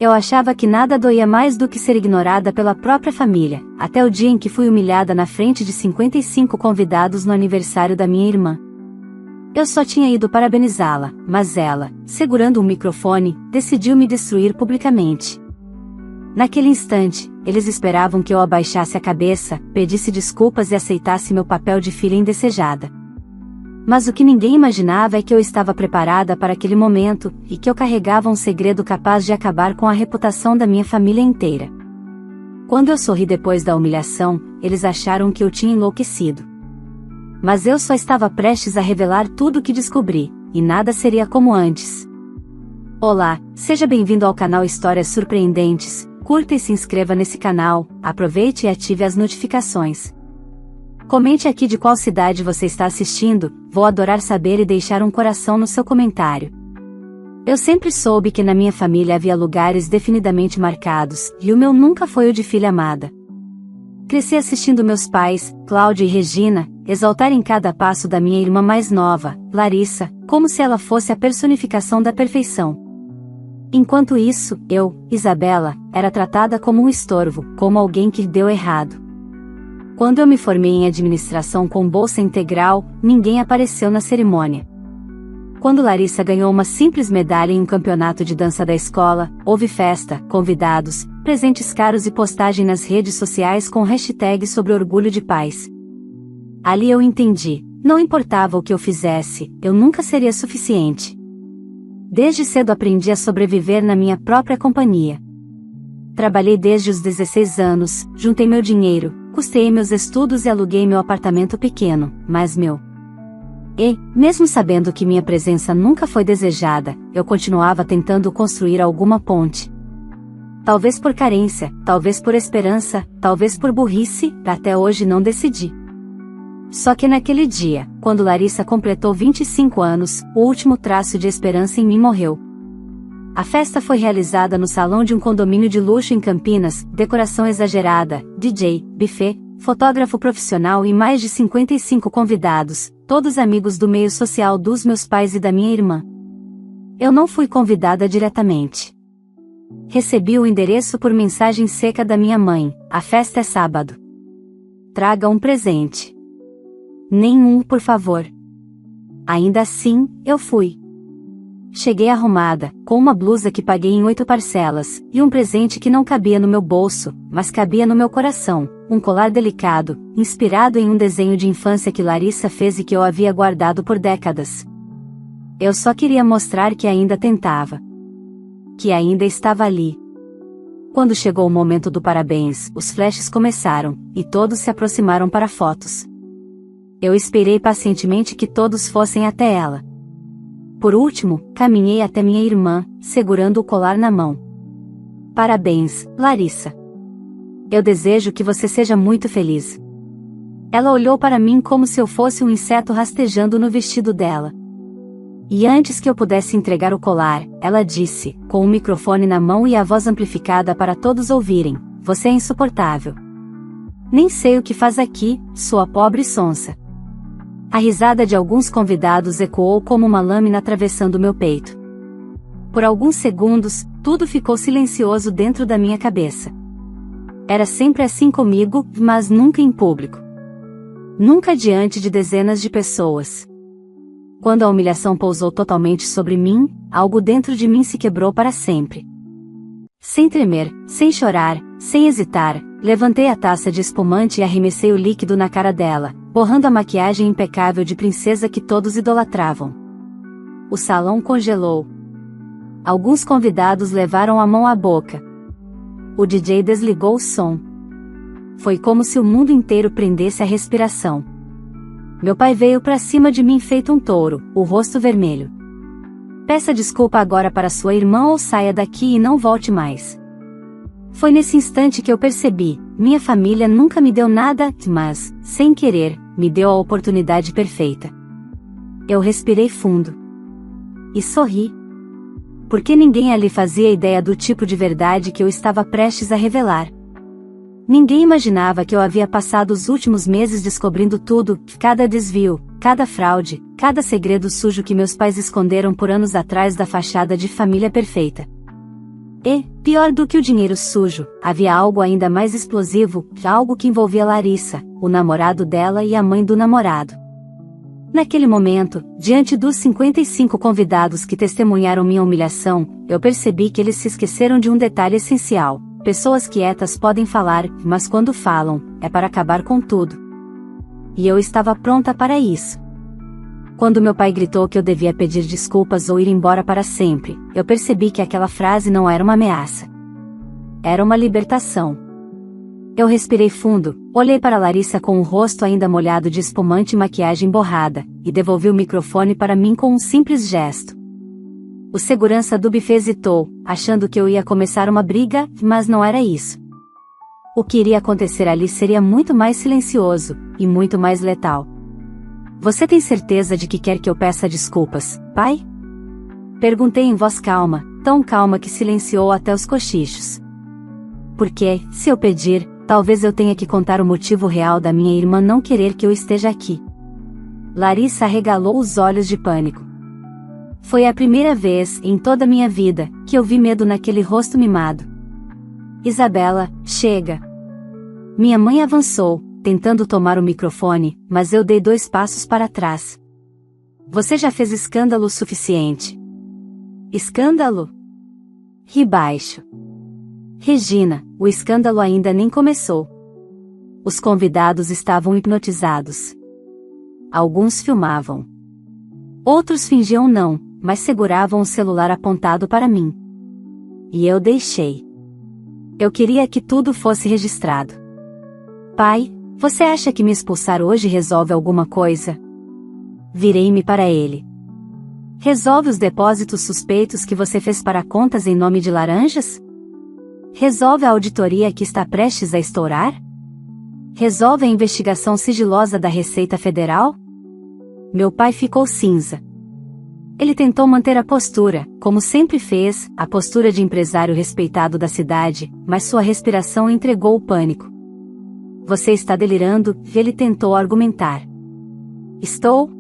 Eu achava que nada doía mais do que ser ignorada pela própria família, até o dia em que fui humilhada na frente de 55 convidados no aniversário da minha irmã. Eu só tinha ido parabenizá-la, mas ela, segurando um microfone, decidiu me destruir publicamente. Naquele instante, eles esperavam que eu abaixasse a cabeça, pedisse desculpas e aceitasse meu papel de filha indesejada. Mas o que ninguém imaginava é que eu estava preparada para aquele momento, e que eu carregava um segredo capaz de acabar com a reputação da minha família inteira. Quando eu sorri depois da humilhação, eles acharam que eu tinha enlouquecido. Mas eu só estava prestes a revelar tudo o que descobri, e nada seria como antes. Olá, seja bem-vindo ao canal Histórias Surpreendentes, curta e se inscreva nesse canal, aproveite e ative as notificações. Comente aqui de qual cidade você está assistindo, vou adorar saber e deixar um coração no seu comentário. Eu sempre soube que na minha família havia lugares definidamente marcados, e o meu nunca foi o de filha amada. Cresci assistindo meus pais, Cláudia e Regina, exaltarem cada passo da minha irmã mais nova, Larissa, como se ela fosse a personificação da perfeição. Enquanto isso, eu, Isabela, era tratada como um estorvo, como alguém que deu errado. Quando eu me formei em administração com bolsa integral, ninguém apareceu na cerimônia. Quando Larissa ganhou uma simples medalha em um campeonato de dança da escola, houve festa, convidados, presentes caros e postagem nas redes sociais com hashtag sobre orgulho de pais. Ali eu entendi, não importava o que eu fizesse, eu nunca seria suficiente. Desde cedo aprendi a sobreviver na minha própria companhia. Trabalhei desde os 16 anos, juntei meu dinheiro, custeei meus estudos e aluguei meu apartamento pequeno, mas mesmo sabendo que minha presença nunca foi desejada, eu continuava tentando construir alguma ponte. Talvez por carência, talvez por esperança, talvez por burrice, até hoje não decidi. Só que naquele dia, quando Larissa completou 25 anos, o último traço de esperança em mim morreu. A festa foi realizada no salão de um condomínio de luxo em Campinas, decoração exagerada, DJ, buffet, fotógrafo profissional e mais de 55 convidados, todos amigos do meio social dos meus pais e da minha irmã. Eu não fui convidada diretamente. Recebi o endereço por mensagem seca da minha mãe: a festa é sábado. Traga um presente. Nenhum, por favor. Ainda assim, eu fui. Cheguei arrumada, com uma blusa que paguei em 8 parcelas, e um presente que não cabia no meu bolso, mas cabia no meu coração, um colar delicado, inspirado em um desenho de infância que Larissa fez e que eu havia guardado por décadas. Eu só queria mostrar que ainda tentava. Que ainda estava ali. Quando chegou o momento do parabéns, os flashes começaram, e todos se aproximaram para fotos. Eu esperei pacientemente que todos fossem até ela. Por último, caminhei até minha irmã, segurando o colar na mão. Parabéns, Larissa. Eu desejo que você seja muito feliz. Ela olhou para mim como se eu fosse um inseto rastejando no vestido dela. E antes que eu pudesse entregar o colar, ela disse, com o microfone na mão e a voz amplificada para todos ouvirem: você é insuportável. Nem sei o que faz aqui, sua pobre sonsa. A risada de alguns convidados ecoou como uma lâmina atravessando meu peito. Por alguns segundos, tudo ficou silencioso dentro da minha cabeça. Era sempre assim comigo, mas nunca em público. Nunca diante de dezenas de pessoas. Quando a humilhação pousou totalmente sobre mim, algo dentro de mim se quebrou para sempre. Sem tremer, sem chorar, sem hesitar, levantei a taça de espumante e arremessei o líquido na cara dela, borrando a maquiagem impecável de princesa que todos idolatravam. O salão congelou. Alguns convidados levaram a mão à boca. O DJ desligou o som. Foi como se o mundo inteiro prendesse a respiração. Meu pai veio para cima de mim feito um touro, o rosto vermelho. Peça desculpa agora para sua irmã ou saia daqui e não volte mais. Foi nesse instante que eu percebi, minha família nunca me deu nada, mas, sem querer, me deu a oportunidade perfeita. Eu respirei fundo. E sorri. Porque ninguém ali fazia ideia do tipo de verdade que eu estava prestes a revelar. Ninguém imaginava que eu havia passado os últimos meses descobrindo tudo, cada desvio, cada fraude, cada segredo sujo que meus pais esconderam por anos atrás da fachada de família perfeita. E, pior do que o dinheiro sujo, havia algo ainda mais explosivo, algo que envolvia Larissa, o namorado dela e a mãe do namorado. Naquele momento, diante dos 55 convidados que testemunharam minha humilhação, eu percebi que eles se esqueceram de um detalhe essencial. Pessoas quietas podem falar, mas quando falam, é para acabar com tudo. E eu estava pronta para isso. Quando meu pai gritou que eu devia pedir desculpas ou ir embora para sempre, eu percebi que aquela frase não era uma ameaça. Era uma libertação. Eu respirei fundo, olhei para Larissa com o rosto ainda molhado de espumante e maquiagem borrada, e devolvi o microfone para mim com um simples gesto. O segurança do buffet hesitou, achando que eu ia começar uma briga, mas não era isso. O que iria acontecer ali seria muito mais silencioso, e muito mais letal. Você tem certeza de que quer que eu peça desculpas, pai? Perguntei em voz calma, tão calma que silenciou até os cochichos. Porque, se eu pedir, talvez eu tenha que contar o motivo real da minha irmã não querer que eu esteja aqui. Larissa arregalou os olhos de pânico. Foi a primeira vez, em toda a minha vida, que eu vi medo naquele rosto mimado. Isabela, chega. Minha mãe avançou, tentando tomar o microfone, mas eu dei 2 passos para trás. Você já fez escândalo o suficiente. Escândalo? Ri baixo. Regina, o escândalo ainda nem começou. Os convidados estavam hipnotizados. Alguns filmavam. Outros fingiam não, mas seguravam o celular apontado para mim. E eu deixei. Eu queria que tudo fosse registrado. Pai, você acha que me expulsar hoje resolve alguma coisa? Virei-me para ele. Resolve os depósitos suspeitos que você fez para contas em nome de laranjas? Resolve a auditoria que está prestes a estourar? Resolve a investigação sigilosa da Receita Federal? Meu pai ficou cinza. Ele tentou manter a postura, como sempre fez, a postura de empresário respeitado da cidade, mas sua respiração entregou o pânico. Você está delirando, ele tentou argumentar. Estou?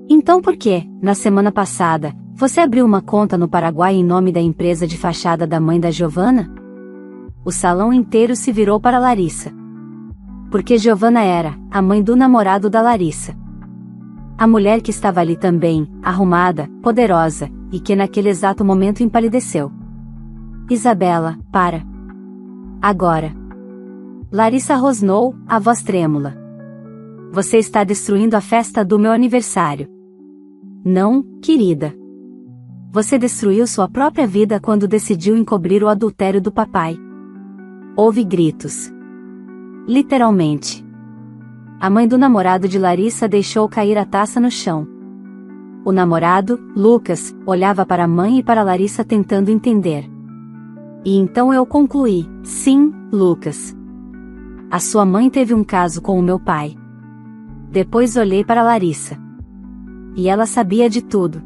Então por que, na semana passada, você abriu uma conta no Paraguai em nome da empresa de fachada da mãe da Giovana? O salão inteiro se virou para Larissa. Porque Giovana era a mãe do namorado da Larissa. A mulher que estava ali também, arrumada, poderosa, e que naquele exato momento empalideceu. Isabela, para. Agora. Larissa rosnou, a voz trêmula. Você está destruindo a festa do meu aniversário. Não, querida. Você destruiu sua própria vida quando decidiu encobrir o adultério do papai. Houve gritos. Literalmente. A mãe do namorado de Larissa deixou cair a taça no chão. O namorado, Lucas, olhava para a mãe e para Larissa tentando entender. E então eu concluí, sim, Lucas. A sua mãe teve um caso com o meu pai. Depois olhei para Larissa. E ela sabia de tudo.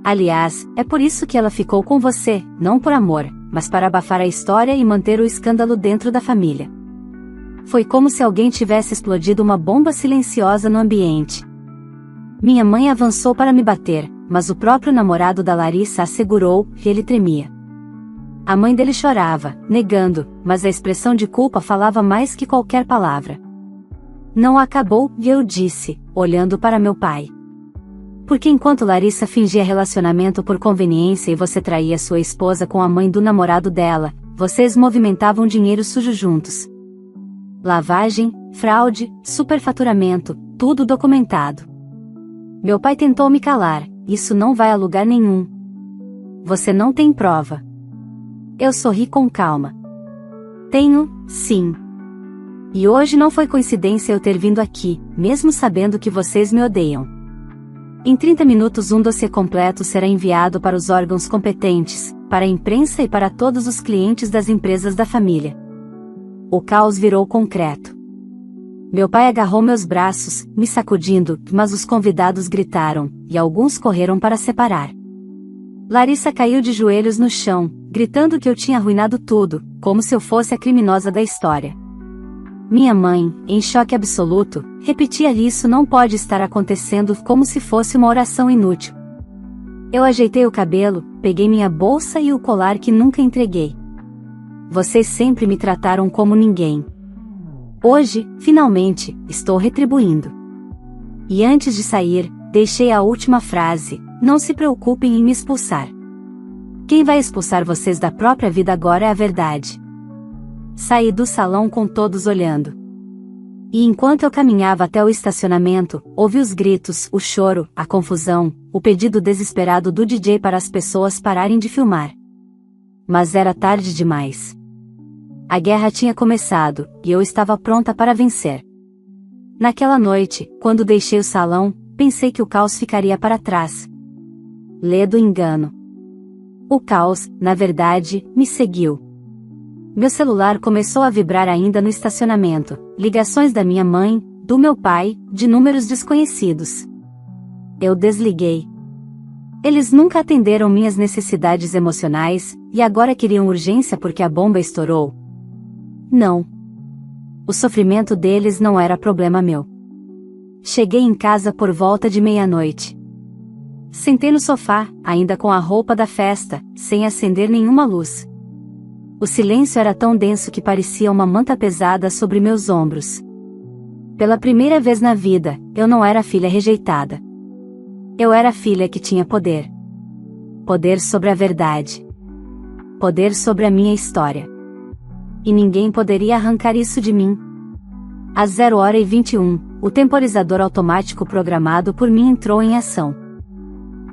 Aliás, é por isso que ela ficou com você, não por amor, mas para abafar a história e manter o escândalo dentro da família. Foi como se alguém tivesse explodido uma bomba silenciosa no ambiente. Minha mãe avançou para me bater, mas o próprio namorado da Larissa assegurou que ele tremia. A mãe dele chorava, negando, mas a expressão de culpa falava mais que qualquer palavra. Não acabou, eu disse, olhando para meu pai. Porque enquanto Larissa fingia relacionamento por conveniência e você traía sua esposa com a mãe do namorado dela, vocês movimentavam dinheiro sujo juntos. Lavagem, fraude, superfaturamento, tudo documentado. Meu pai tentou me calar, isso não vai a lugar nenhum. Você não tem prova. Eu sorri com calma. Tenho, sim. E hoje não foi coincidência eu ter vindo aqui, mesmo sabendo que vocês me odeiam. Em 30 minutos um dossiê completo será enviado para os órgãos competentes, para a imprensa e para todos os clientes das empresas da família. O caos virou concreto. Meu pai agarrou meus braços, me sacudindo, mas os convidados gritaram, e alguns correram para separar. Larissa caiu de joelhos no chão, gritando que eu tinha arruinado tudo, como se eu fosse a criminosa da história. Minha mãe, em choque absoluto, repetia: isso não pode estar acontecendo, como se fosse uma oração inútil. Eu ajeitei o cabelo, peguei minha bolsa e o colar que nunca entreguei. Vocês sempre me trataram como ninguém. Hoje, finalmente, estou retribuindo. E antes de sair, deixei a última frase: não se preocupem em me expulsar. Quem vai expulsar vocês da própria vida agora é a verdade. Saí do salão com todos olhando. E enquanto eu caminhava até o estacionamento, ouvi os gritos, o choro, a confusão, o pedido desesperado do DJ para as pessoas pararem de filmar. Mas era tarde demais. A guerra tinha começado, e eu estava pronta para vencer. Naquela noite, quando deixei o salão, pensei que o caos ficaria para trás. Ledo engano. O caos, na verdade, me seguiu. Meu celular começou a vibrar ainda no estacionamento, ligações da minha mãe, do meu pai, de números desconhecidos. Eu desliguei. Eles nunca atenderam minhas necessidades emocionais, e agora queriam urgência porque a bomba estourou. Não. O sofrimento deles não era problema meu. Cheguei em casa por volta de meia-noite. Sentei no sofá, ainda com a roupa da festa, sem acender nenhuma luz. O silêncio era tão denso que parecia uma manta pesada sobre meus ombros. Pela primeira vez na vida, eu não era a filha rejeitada. Eu era a filha que tinha poder. Poder sobre a verdade. Poder sobre a minha história. E ninguém poderia arrancar isso de mim. Às 0h21, o temporizador automático programado por mim entrou em ação.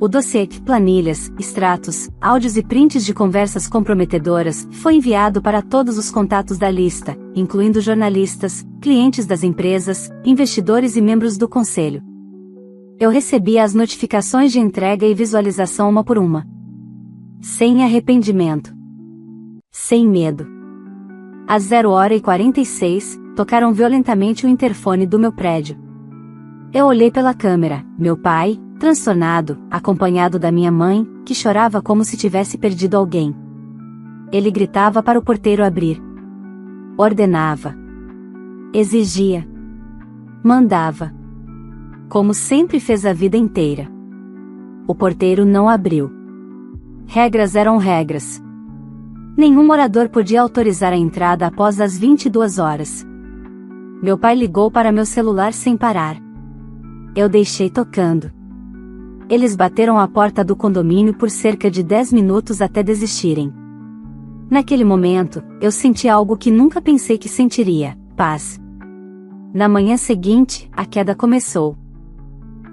O dossiê, planilhas, extratos, áudios e prints de conversas comprometedoras foi enviado para todos os contatos da lista, incluindo jornalistas, clientes das empresas, investidores e membros do conselho. Eu recebia as notificações de entrega e visualização uma por uma. Sem arrependimento. Sem medo. Às 0h46, tocaram violentamente o interfone do meu prédio. Eu olhei pela câmera, meu pai, transtornado, acompanhado da minha mãe, que chorava como se tivesse perdido alguém. Ele gritava para o porteiro abrir. Ordenava. Exigia. Mandava. Como sempre fez a vida inteira. O porteiro não abriu. Regras eram regras. Nenhum morador podia autorizar a entrada após as 22 horas. Meu pai ligou para meu celular sem parar. Eu deixei tocando. Eles bateram a porta do condomínio por cerca de 10 minutos até desistirem. Naquele momento, eu senti algo que nunca pensei que sentiria: paz. Na manhã seguinte, a queda começou.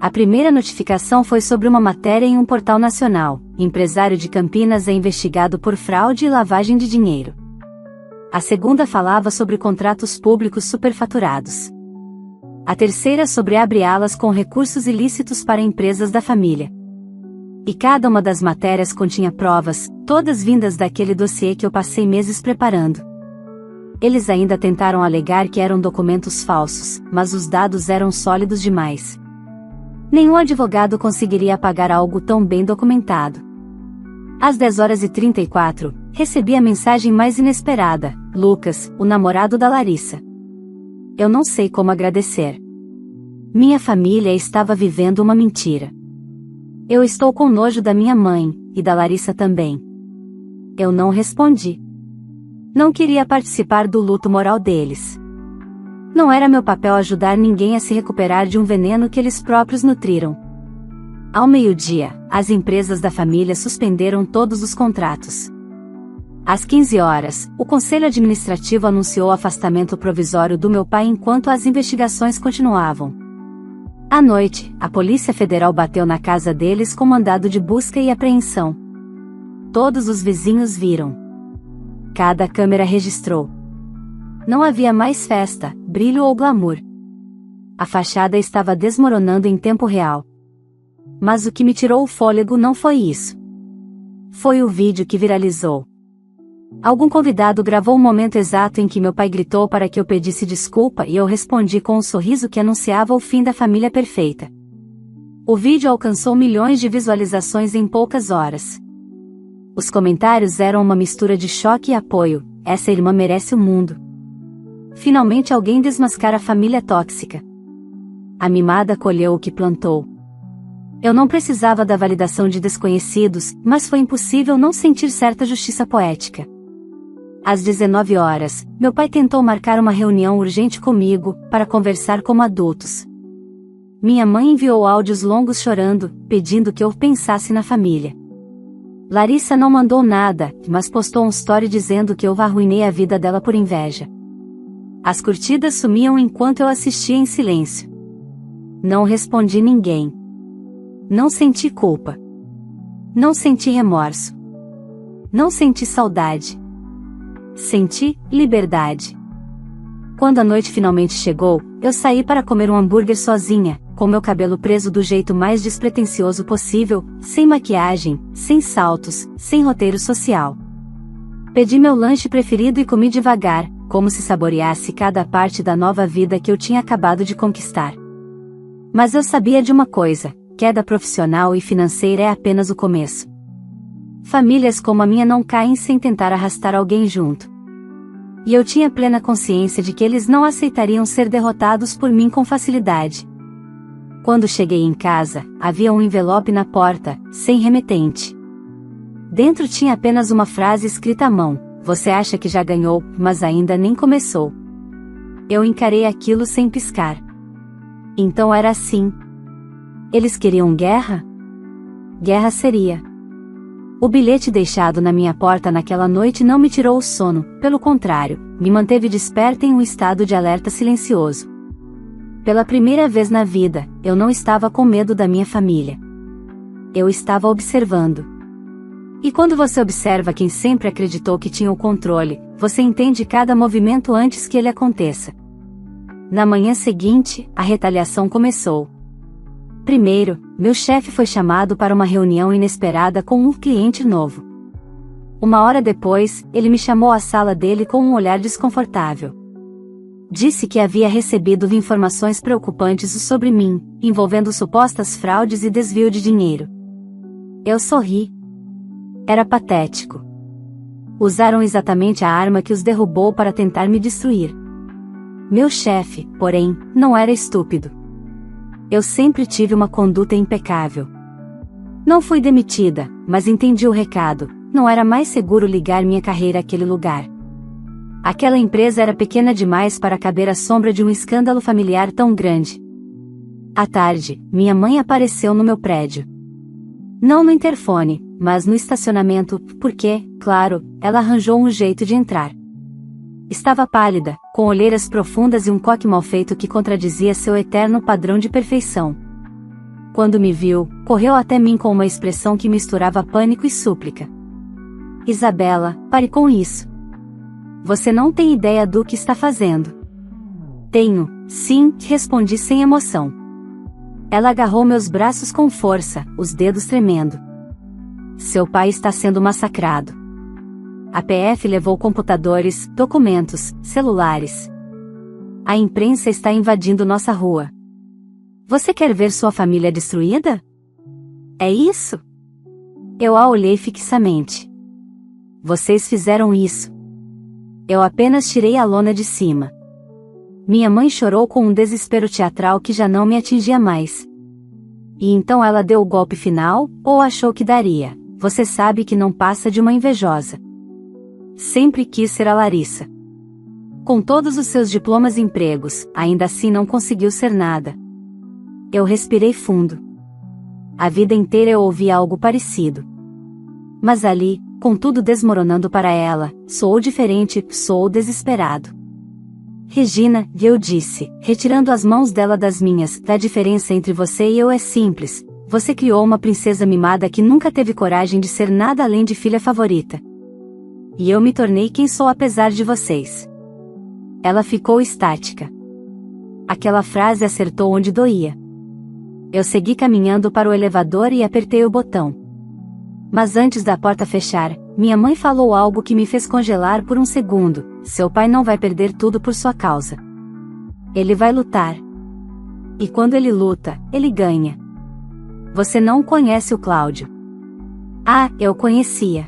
A primeira notificação foi sobre uma matéria em um portal nacional: empresário de Campinas é investigado por fraude e lavagem de dinheiro. A segunda falava sobre contratos públicos superfaturados. A terceira sobre abre alas com recursos ilícitos para empresas da família. E cada uma das matérias continha provas, todas vindas daquele dossiê que eu passei meses preparando. Eles ainda tentaram alegar que eram documentos falsos, mas os dados eram sólidos demais. Nenhum advogado conseguiria apagar algo tão bem documentado. Às 10h34, recebi a mensagem mais inesperada: Lucas, o namorado da Larissa. Eu não sei como agradecer. Minha família estava vivendo uma mentira. Eu estou com nojo da minha mãe, e da Larissa também. Eu não respondi. Não queria participar do luto moral deles. Não era meu papel ajudar ninguém a se recuperar de um veneno que eles próprios nutriram. Ao meio-dia, as empresas da família suspenderam todos os contratos. Às 15 horas, o Conselho Administrativo anunciou o afastamento provisório do meu pai enquanto as investigações continuavam. À noite, a Polícia Federal bateu na casa deles com mandado de busca e apreensão. Todos os vizinhos viram. Cada câmera registrou. Não havia mais festa, brilho ou glamour. A fachada estava desmoronando em tempo real. Mas o que me tirou o fôlego não foi isso. Foi o vídeo que viralizou. Algum convidado gravou o momento exato em que meu pai gritou para que eu pedisse desculpa e eu respondi com um sorriso que anunciava o fim da família perfeita. O vídeo alcançou milhões de visualizações em poucas horas. Os comentários eram uma mistura de choque e apoio: essa irmã merece o mundo. Finalmente alguém desmascara a família tóxica. A mimada colheu o que plantou. Eu não precisava da validação de desconhecidos, mas foi impossível não sentir certa justiça poética. Às 19 horas, meu pai tentou marcar uma reunião urgente comigo, para conversar como adultos. Minha mãe enviou áudios longos chorando, pedindo que eu pensasse na família. Larissa não mandou nada, mas postou um story dizendo que eu arruinei a vida dela por inveja. As curtidas sumiam enquanto eu assistia em silêncio. Não respondi ninguém. Não senti culpa. Não senti remorso. Não senti saudade. Senti liberdade. Quando a noite finalmente chegou, eu saí para comer um hambúrguer sozinha, com meu cabelo preso do jeito mais despretensioso possível, sem maquiagem, sem saltos, sem roteiro social. Pedi meu lanche preferido e comi devagar, como se saboreasse cada parte da nova vida que eu tinha acabado de conquistar. Mas eu sabia de uma coisa: queda profissional e financeira é apenas o começo. Famílias como a minha não caem sem tentar arrastar alguém junto. E eu tinha plena consciência de que eles não aceitariam ser derrotados por mim com facilidade. Quando cheguei em casa, havia um envelope na porta, sem remetente. Dentro tinha apenas uma frase escrita à mão: "Você acha que já ganhou, mas ainda nem começou." Eu encarei aquilo sem piscar. Então era assim. Eles queriam guerra? Guerra seria. O bilhete deixado na minha porta naquela noite não me tirou o sono, pelo contrário, me manteve desperta em um estado de alerta silencioso. Pela primeira vez na vida, eu não estava com medo da minha família. Eu estava observando. E quando você observa quem sempre acreditou que tinha o controle, você entende cada movimento antes que ele aconteça. Na manhã seguinte, a retaliação começou. Primeiro, meu chefe foi chamado para uma reunião inesperada com um cliente novo. Uma hora depois, ele me chamou à sala dele com um olhar desconfortável. Disse que havia recebido informações preocupantes sobre mim, envolvendo supostas fraudes e desvio de dinheiro. Eu sorri. Era patético. Usaram exatamente a arma que os derrubou para tentar me destruir. Meu chefe, porém, não era estúpido. Eu sempre tive uma conduta impecável. Não fui demitida, mas entendi o recado: não era mais seguro ligar minha carreira àquele lugar. Aquela empresa era pequena demais para caber à sombra de um escândalo familiar tão grande. À tarde, minha mãe apareceu no meu prédio. Não no interfone, mas no estacionamento, porque, claro, ela arranjou um jeito de entrar. Estava pálida, com olheiras profundas e um coque mal feito que contradizia seu eterno padrão de perfeição. Quando me viu, correu até mim com uma expressão que misturava pânico e súplica. "Isabela, pare com isso. Você não tem ideia do que está fazendo." "Tenho, sim", respondi sem emoção. Ela agarrou meus braços com força, os dedos tremendo. "Seu pai está sendo massacrado. A PF levou computadores, documentos, celulares. A imprensa está invadindo nossa rua. Você quer ver sua família destruída? É isso?" Eu a olhei fixamente. "Vocês fizeram isso." Eu apenas tirei a lona de cima. Minha mãe chorou com um desespero teatral que já não me atingia mais. E então ela deu o golpe final, ou achou que daria. Você sabe que não passa de uma invejosa. Sempre quis ser a Larissa. Com todos os seus diplomas e empregos, ainda assim não conseguiu ser nada. Eu respirei fundo. A vida inteira eu ouvi algo parecido. Mas ali, com tudo desmoronando para ela, soou diferente, soou desesperado. "Regina", eu disse, retirando as mãos dela das minhas, "a diferença entre você e eu é simples. Você criou uma princesa mimada que nunca teve coragem de ser nada além de filha favorita. E eu me tornei quem sou apesar de vocês." Ela ficou estática. Aquela frase acertou onde doía. Eu segui caminhando para o elevador e apertei o botão. Mas antes da porta fechar, minha mãe falou algo que me fez congelar por um segundo: "Seu pai não vai perder tudo por sua causa. Ele vai lutar. E quando ele luta, ele ganha. Você não conhece o Cláudio." Ah, eu conhecia.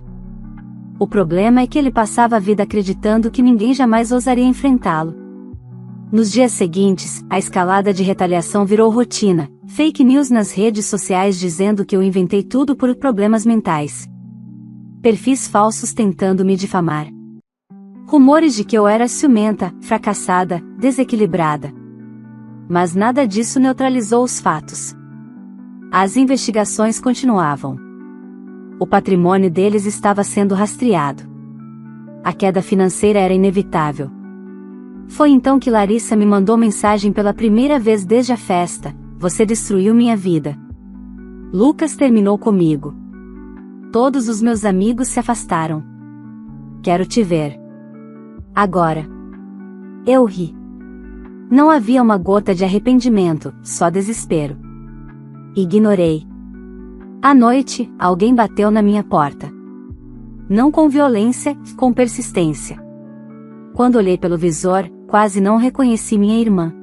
O problema é que ele passava a vida acreditando que ninguém jamais ousaria enfrentá-lo. Nos dias seguintes, a escalada de retaliação virou rotina, fake news nas redes sociais dizendo que eu inventei tudo por problemas mentais. Perfis falsos tentando me difamar. Rumores de que eu era ciumenta, fracassada, desequilibrada. Mas nada disso neutralizou os fatos. As investigações continuavam. O patrimônio deles estava sendo rastreado. A queda financeira era inevitável. Foi então que Larissa me mandou mensagem pela primeira vez desde a festa: "Você destruiu minha vida. Lucas terminou comigo. Todos os meus amigos se afastaram. Quero te ver." Agora. Eu ri. Não havia uma gota de arrependimento, só desespero. Ignorei. À noite, alguém bateu na minha porta. Não com violência, com persistência. Quando olhei pelo visor, quase não reconheci minha irmã.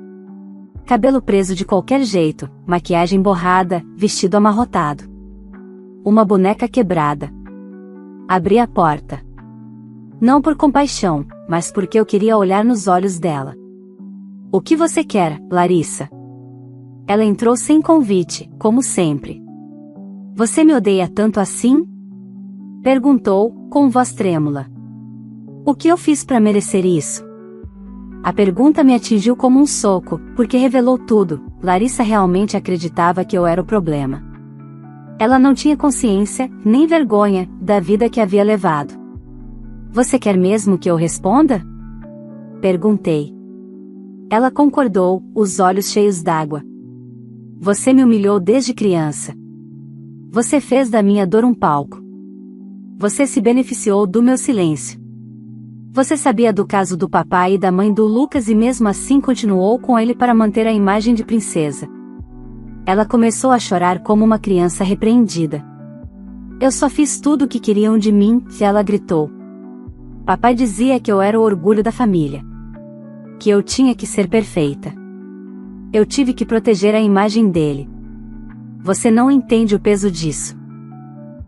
Cabelo preso de qualquer jeito, maquiagem borrada, vestido amarrotado. Uma boneca quebrada. Abri a porta. Não por compaixão, mas porque eu queria olhar nos olhos dela. "O que você quer, Larissa?" Ela entrou sem convite, como sempre. "Você me odeia tanto assim?" Perguntou, com voz trêmula. "O que eu fiz para merecer isso?" A pergunta me atingiu como um soco, porque revelou tudo. Larissa realmente acreditava que eu era o problema. Ela não tinha consciência, nem vergonha, da vida que havia levado. "Você quer mesmo que eu responda?" Perguntei. Ela concordou, os olhos cheios d'água. "Você me humilhou desde criança. Você fez da minha dor um palco. Você se beneficiou do meu silêncio. Você sabia do caso do papai e da mãe do Lucas e mesmo assim continuou com ele para manter a imagem de princesa." Ela começou a chorar como uma criança repreendida. "Eu só fiz tudo o que queriam de mim", ela gritou. "Papai dizia que eu era o orgulho da família. Que eu tinha que ser perfeita. Eu tive que proteger a imagem dele. Você não entende o peso disso."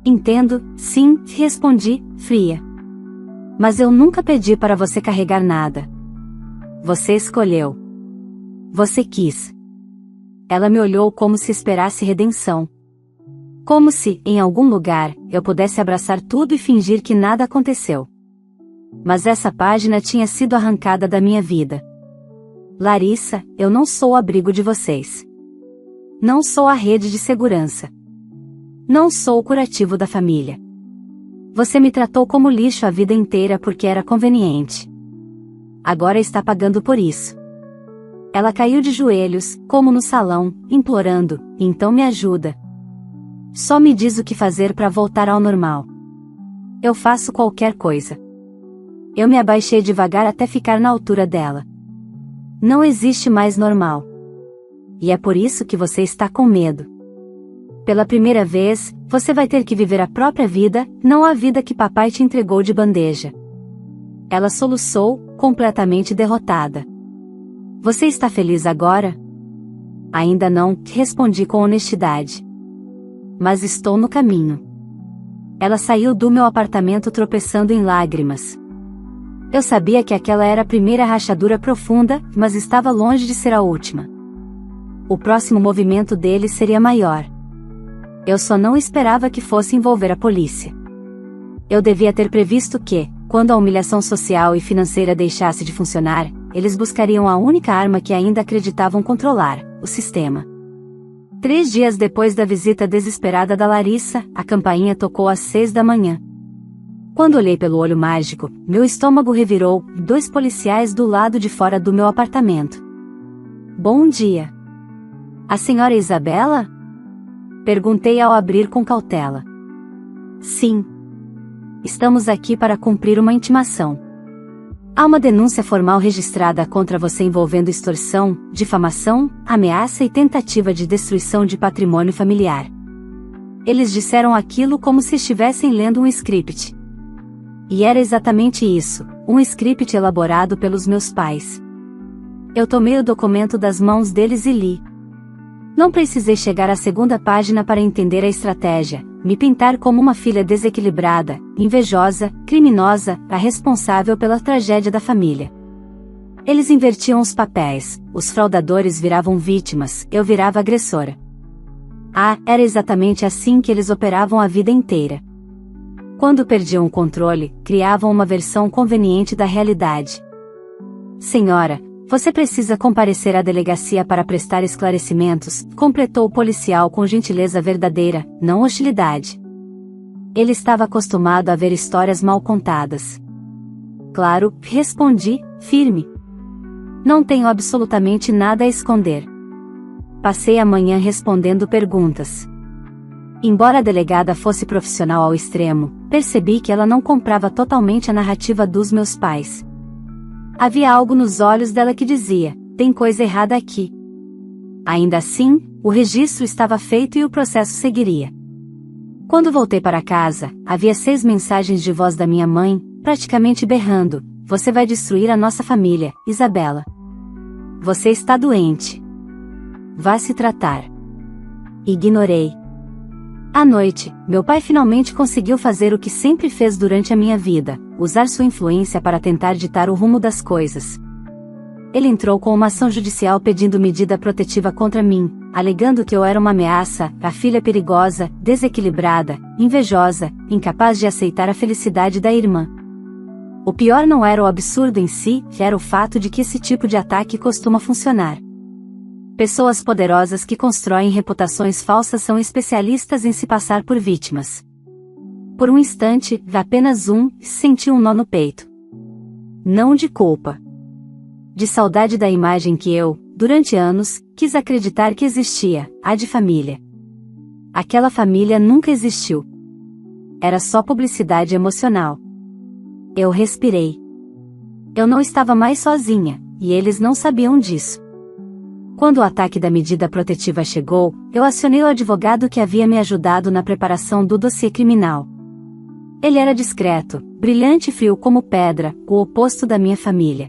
"Entendo, sim", respondi, fria. "Mas eu nunca pedi para você carregar nada. Você escolheu. Você quis." Ela me olhou como se esperasse redenção. Como se, em algum lugar, eu pudesse abraçar tudo e fingir que nada aconteceu. Mas essa página tinha sido arrancada da minha vida. "Larissa, eu não sou o abrigo de vocês. Não sou a rede de segurança. Não sou o curativo da família. Você me tratou como lixo a vida inteira porque era conveniente. Agora está pagando por isso." Ela caiu de joelhos, como no salão, implorando: "Então me ajuda. Só me diz o que fazer para voltar ao normal. Eu faço qualquer coisa." Eu me abaixei devagar até ficar na altura dela. "Não existe mais normal. E é por isso que você está com medo. Pela primeira vez, você vai ter que viver a própria vida, não a vida que papai te entregou de bandeja." Ela soluçou, completamente derrotada. "Você está feliz agora?" "Ainda não", respondi com honestidade. "Mas estou no caminho." Ela saiu do meu apartamento tropeçando em lágrimas. Eu sabia que aquela era a primeira rachadura profunda, mas estava longe de ser a última. O próximo movimento dele seria maior. Eu só não esperava que fosse envolver a polícia. Eu devia ter previsto que, quando a humilhação social e financeira deixasse de funcionar, eles buscariam a única arma que ainda acreditavam controlar: o sistema. 3 dias depois da visita desesperada da Larissa, a campainha tocou às 6 da manhã. Quando olhei pelo olho mágico, meu estômago revirou. 2 policiais do lado de fora do meu apartamento. "Bom dia. A senhora Isabela?" Perguntei ao abrir com cautela. "Sim. Estamos aqui para cumprir uma intimação. Há uma denúncia formal registrada contra você envolvendo extorsão, difamação, ameaça e tentativa de destruição de patrimônio familiar." Eles disseram aquilo como se estivessem lendo um script. E era exatamente isso, um script elaborado pelos meus pais. Eu tomei o documento das mãos deles e li. Não precisei chegar à segunda página para entender a estratégia: me pintar como uma filha desequilibrada, invejosa, criminosa, a responsável pela tragédia da família. Eles invertiam os papéis, os fraudadores viravam vítimas, eu virava agressora. Ah, era exatamente assim que eles operavam a vida inteira. Quando perdiam o controle, criavam uma versão conveniente da realidade. Senhora, você precisa comparecer à delegacia para prestar esclarecimentos, completou o policial com gentileza verdadeira, não hostilidade. Ele estava acostumado a ver histórias mal contadas. Claro, respondi, firme. Não tenho absolutamente nada a esconder. Passei a manhã respondendo perguntas. Embora a delegada fosse profissional ao extremo, percebi que ela não comprava totalmente a narrativa dos meus pais. Havia algo nos olhos dela que dizia, tem coisa errada aqui. Ainda assim, o registro estava feito e o processo seguiria. Quando voltei para casa, havia 6 mensagens de voz da minha mãe, praticamente berrando, você vai destruir a nossa família, Isabela. Você está doente. Vá se tratar. Ignorei. À noite, meu pai finalmente conseguiu fazer o que sempre fez durante a minha vida, usar sua influência para tentar ditar o rumo das coisas. Ele entrou com uma ação judicial pedindo medida protetiva contra mim, alegando que eu era uma ameaça, a filha perigosa, desequilibrada, invejosa, incapaz de aceitar a felicidade da irmã. O pior não era o absurdo em si, era o fato de que esse tipo de ataque costuma funcionar. Pessoas poderosas que constroem reputações falsas são especialistas em se passar por vítimas. Por um instante, apenas senti um nó no peito. Não de culpa. De saudade da imagem que eu, durante anos, quis acreditar que existia, a de família. Aquela família nunca existiu. Era só publicidade emocional. Eu respirei. Eu não estava mais sozinha, e eles não sabiam disso. Quando o ataque da medida protetiva chegou, eu acionei o advogado que havia me ajudado na preparação do dossiê criminal. Ele era discreto, brilhante e frio como pedra, o oposto da minha família.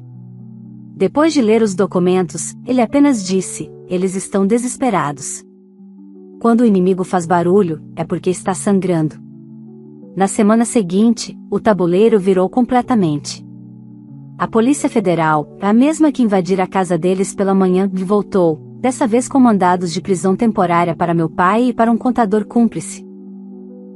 Depois de ler os documentos, ele apenas disse, eles estão desesperados. Quando o inimigo faz barulho, é porque está sangrando. Na semana seguinte, o tabuleiro virou completamente. A Polícia Federal, a mesma que invadira a casa deles pela manhã, voltou, dessa vez com mandados de prisão temporária para meu pai e para um contador cúmplice.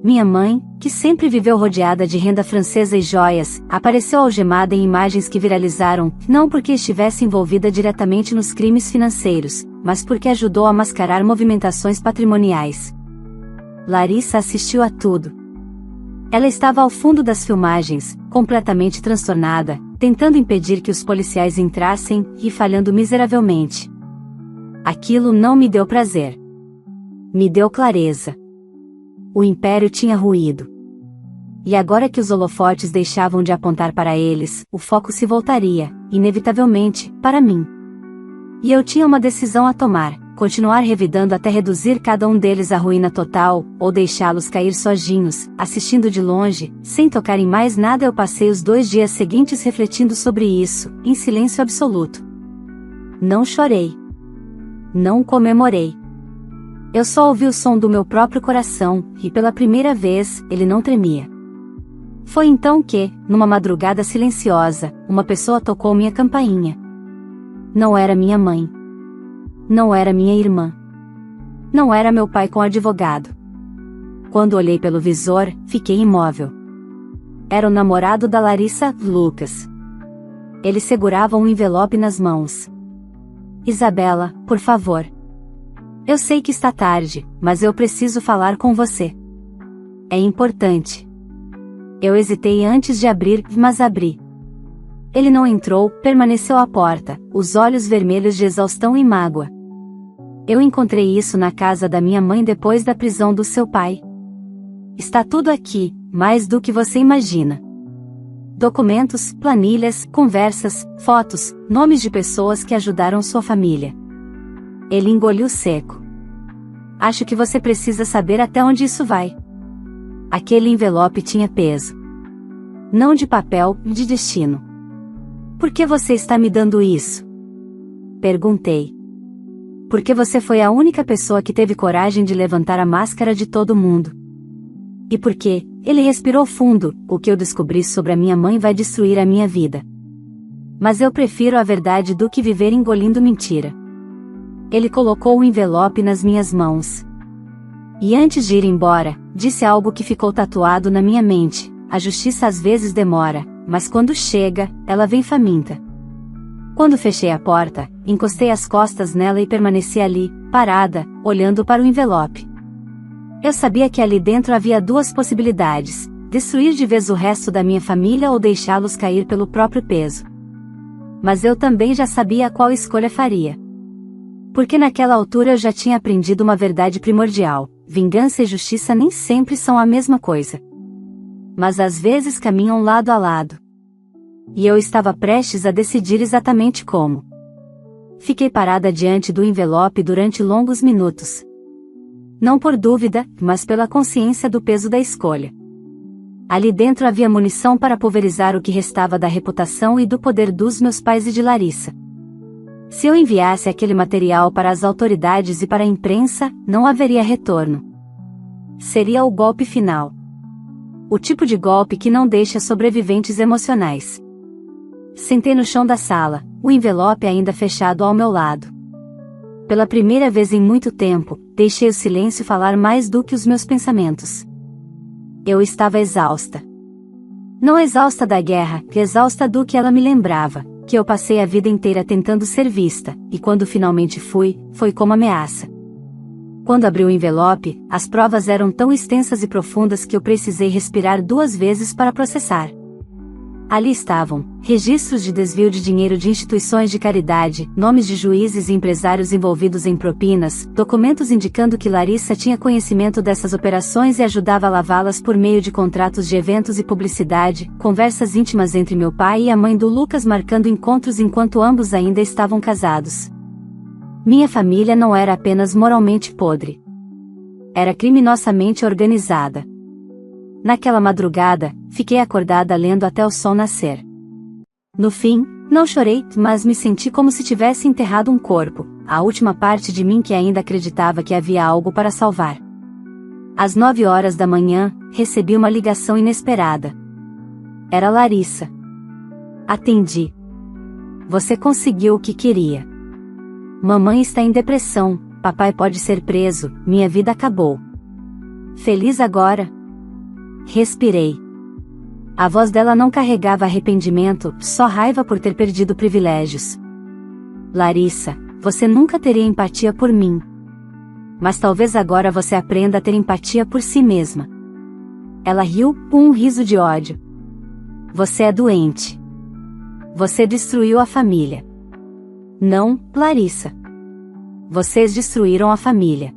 Minha mãe, que sempre viveu rodeada de renda francesa e joias, apareceu algemada em imagens que viralizaram, não porque estivesse envolvida diretamente nos crimes financeiros, mas porque ajudou a mascarar movimentações patrimoniais. Larissa assistiu a tudo. Ela estava ao fundo das filmagens, completamente transtornada, tentando impedir que os policiais entrassem, e falhando miseravelmente. Aquilo não me deu prazer. Me deu clareza. O império tinha ruído. E agora que os holofotes deixavam de apontar para eles, o foco se voltaria, inevitavelmente, para mim. E eu tinha uma decisão a tomar: continuar revidando até reduzir cada um deles à ruína total, ou deixá-los cair sozinhos, assistindo de longe, sem tocar em mais nada. Eu passei os 2 dias seguintes refletindo sobre isso, em silêncio absoluto. Não chorei. Não comemorei. Eu só ouvi o som do meu próprio coração, e pela primeira vez, ele não tremia. Foi então que, numa madrugada silenciosa, uma pessoa tocou minha campainha. Não era minha mãe. Não era minha irmã. Não era meu pai com advogado. Quando olhei pelo visor, fiquei imóvel. Era o namorado da Larissa, Lucas. Ele segurava um envelope nas mãos. Isabela, por favor. Eu sei que está tarde, mas eu preciso falar com você. É importante. Eu hesitei antes de abrir, mas abri. Ele não entrou, permaneceu à porta, os olhos vermelhos de exaustão e mágoa. Eu encontrei isso na casa da minha mãe depois da prisão do seu pai. Está tudo aqui, mais do que você imagina. Documentos, planilhas, conversas, fotos, nomes de pessoas que ajudaram sua família. Ele engoliu seco. Acho que você precisa saber até onde isso vai. Aquele envelope tinha peso. Não de papel, de destino. Por que você está me dando isso? Perguntei. Porque você foi a única pessoa que teve coragem de levantar a máscara de todo mundo. E porque, ele respirou fundo, o que eu descobri sobre a minha mãe vai destruir a minha vida. Mas eu prefiro a verdade do que viver engolindo mentira. Ele colocou o envelope nas minhas mãos. E antes de ir embora, disse algo que ficou tatuado na minha mente: a justiça às vezes demora, mas quando chega, ela vem faminta. Quando fechei a porta, encostei as costas nela e permaneci ali, parada, olhando para o envelope. Eu sabia que ali dentro havia duas possibilidades: destruir de vez o resto da minha família ou deixá-los cair pelo próprio peso. Mas eu também já sabia qual escolha faria. Porque naquela altura eu já tinha aprendido uma verdade primordial: vingança e justiça nem sempre são a mesma coisa. Mas às vezes caminham lado a lado. E eu estava prestes a decidir exatamente como. Fiquei parada diante do envelope durante longos minutos. Não por dúvida, mas pela consciência do peso da escolha. Ali dentro havia munição para pulverizar o que restava da reputação e do poder dos meus pais e de Larissa. Se eu enviasse aquele material para as autoridades e para a imprensa, não haveria retorno. Seria o golpe final. O tipo de golpe que não deixa sobreviventes emocionais. Sentei no chão da sala, o envelope ainda fechado ao meu lado. Pela primeira vez em muito tempo, deixei o silêncio falar mais do que os meus pensamentos. Eu estava exausta. Não exausta da guerra, exausta do que ela me lembrava, que eu passei a vida inteira tentando ser vista, e quando finalmente fui, foi como ameaça. Quando abri o envelope, as provas eram tão extensas e profundas que eu precisei respirar 2 vezes para processar. Ali estavam registros de desvio de dinheiro de instituições de caridade, nomes de juízes e empresários envolvidos em propinas, documentos indicando que Larissa tinha conhecimento dessas operações e ajudava a lavá-las por meio de contratos de eventos e publicidade, conversas íntimas entre meu pai e a mãe do Lucas marcando encontros enquanto ambos ainda estavam casados. Minha família não era apenas moralmente podre. Era criminosamente organizada. Naquela madrugada, fiquei acordada lendo até o sol nascer. No fim, não chorei, mas me senti como se tivesse enterrado um corpo, a última parte de mim que ainda acreditava que havia algo para salvar. Às 9 horas da manhã, recebi uma ligação inesperada. Era Larissa. Atendi. Você conseguiu o que queria. Mamãe está em depressão, papai pode ser preso, minha vida acabou. Feliz agora? Respirei. A voz dela não carregava arrependimento, só raiva por ter perdido privilégios. Larissa, você nunca teria empatia por mim. Mas talvez agora você aprenda a ter empatia por si mesma. Ela riu, com um riso de ódio. Você é doente. Você destruiu a família. Não, Larissa. Vocês destruíram a família.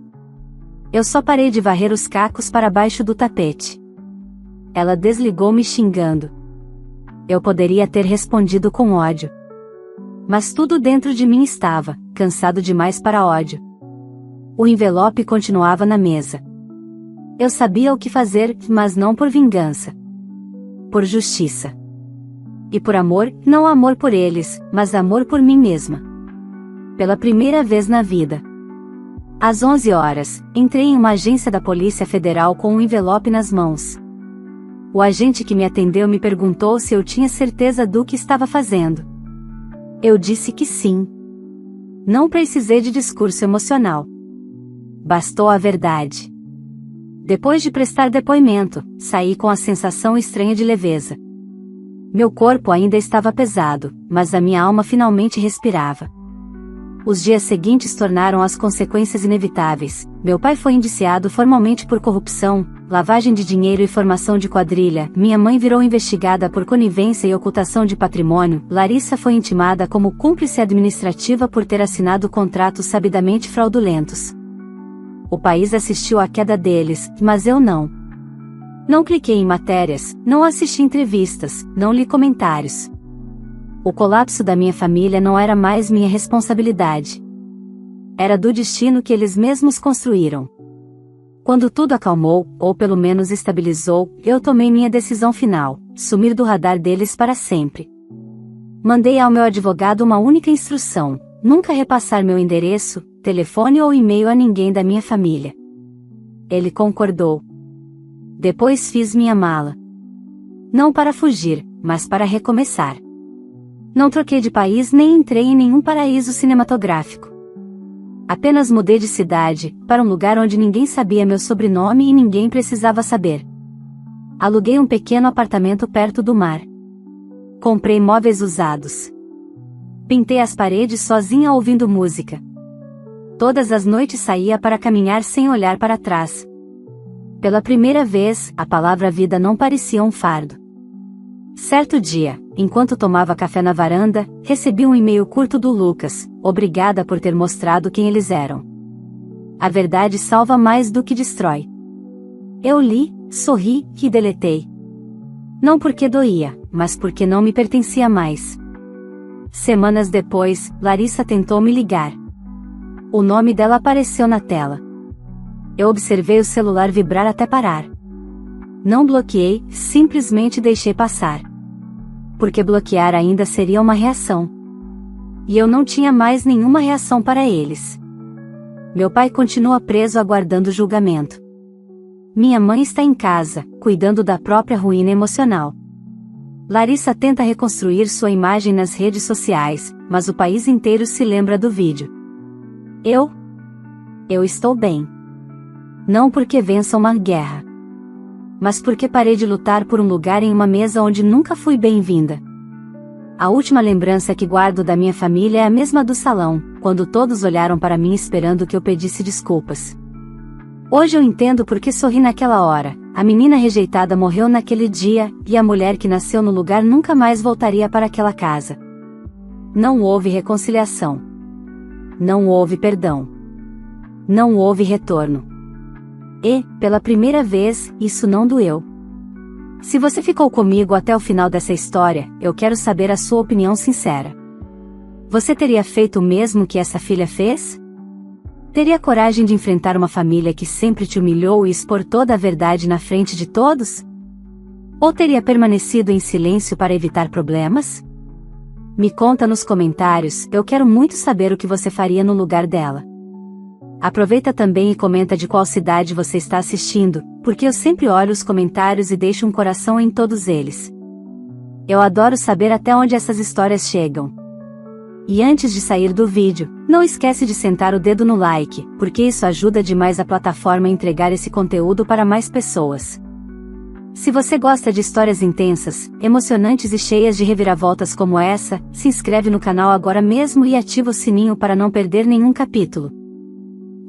Eu só parei de varrer os cacos para baixo do tapete. Ela desligou-me xingando. Eu poderia ter respondido com ódio. Mas tudo dentro de mim estava, cansado demais para ódio. O envelope continuava na mesa. Eu sabia o que fazer, mas não por vingança. Por justiça. E por amor, não amor por eles, mas amor por mim mesma. Pela primeira vez na vida. Às 11 horas, entrei em uma agência da Polícia Federal com um envelope nas mãos. O agente que me atendeu me perguntou se eu tinha certeza do que estava fazendo. Eu disse que sim. Não precisei de discurso emocional. Bastou a verdade. Depois de prestar depoimento, saí com a sensação estranha de leveza. Meu corpo ainda estava pesado, mas a minha alma finalmente respirava. Os dias seguintes tornaram as consequências inevitáveis. Meu pai foi indiciado formalmente por corrupção, lavagem de dinheiro e formação de quadrilha. Minha mãe virou investigada por conivência e ocultação de patrimônio. Larissa foi intimada como cúmplice administrativa por ter assinado contratos sabidamente fraudulentos. O país assistiu à queda deles, mas eu não. Não cliquei em matérias, não assisti entrevistas, não li comentários. O colapso da minha família não era mais minha responsabilidade. Era do destino que eles mesmos construíram. Quando tudo acalmou, ou pelo menos estabilizou, eu tomei minha decisão final: sumir do radar deles para sempre. Mandei ao meu advogado uma única instrução: nunca repassar meu endereço, telefone ou e-mail a ninguém da minha família. Ele concordou. Depois fiz minha mala. Não para fugir, mas para recomeçar. Não troquei de país nem entrei em nenhum paraíso cinematográfico. Apenas mudei de cidade, para um lugar onde ninguém sabia meu sobrenome e ninguém precisava saber. Aluguei um pequeno apartamento perto do mar. Comprei móveis usados. Pintei as paredes sozinha ouvindo música. Todas as noites saía para caminhar sem olhar para trás. Pela primeira vez, a palavra vida não parecia um fardo. Certo dia, enquanto tomava café na varanda, recebi um e-mail curto do Lucas, obrigada por ter mostrado quem eles eram. A verdade salva mais do que destrói. Eu li, sorri e deletei. Não porque doía, mas porque não me pertencia mais. Semanas depois, Larissa tentou me ligar. O nome dela apareceu na tela. Eu observei o celular vibrar até parar. Não bloqueei, simplesmente deixei passar. Porque bloquear ainda seria uma reação. E eu não tinha mais nenhuma reação para eles. Meu pai continua preso aguardando julgamento. Minha mãe está em casa, cuidando da própria ruína emocional. Larissa tenta reconstruir sua imagem nas redes sociais, mas o país inteiro se lembra do vídeo. Eu estou bem. Não porque vença uma guerra, mas porque parei de lutar por um lugar em uma mesa onde nunca fui bem-vinda. A última lembrança que guardo da minha família é a mesma do salão, quando todos olharam para mim esperando que eu pedisse desculpas. Hoje eu entendo por que sorri naquela hora. A menina rejeitada morreu naquele dia, e a mulher que nasceu no lugar nunca mais voltaria para aquela casa. Não houve reconciliação. Não houve perdão. Não houve retorno. E, pela primeira vez, isso não doeu. Se você ficou comigo até o final dessa história, eu quero saber a sua opinião sincera. Você teria feito o mesmo que essa filha fez? Teria coragem de enfrentar uma família que sempre te humilhou e expor toda a verdade na frente de todos? Ou teria permanecido em silêncio para evitar problemas? Me conta nos comentários, eu quero muito saber o que você faria no lugar dela. Aproveita também e comenta de qual cidade você está assistindo, porque eu sempre olho os comentários e deixo um coração em todos eles. Eu adoro saber até onde essas histórias chegam. E antes de sair do vídeo, não esquece de sentar o dedo no like, porque isso ajuda demais a plataforma a entregar esse conteúdo para mais pessoas. Se você gosta de histórias intensas, emocionantes e cheias de reviravoltas como essa, se inscreve no canal agora mesmo e ativa o sininho para não perder nenhum capítulo.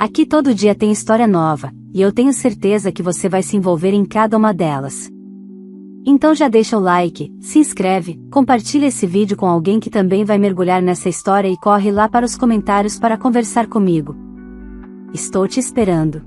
Aqui todo dia tem história nova, e eu tenho certeza que você vai se envolver em cada uma delas. Então já deixa o like, se inscreve, compartilha esse vídeo com alguém que também vai mergulhar nessa história e corre lá para os comentários para conversar comigo. Estou te esperando.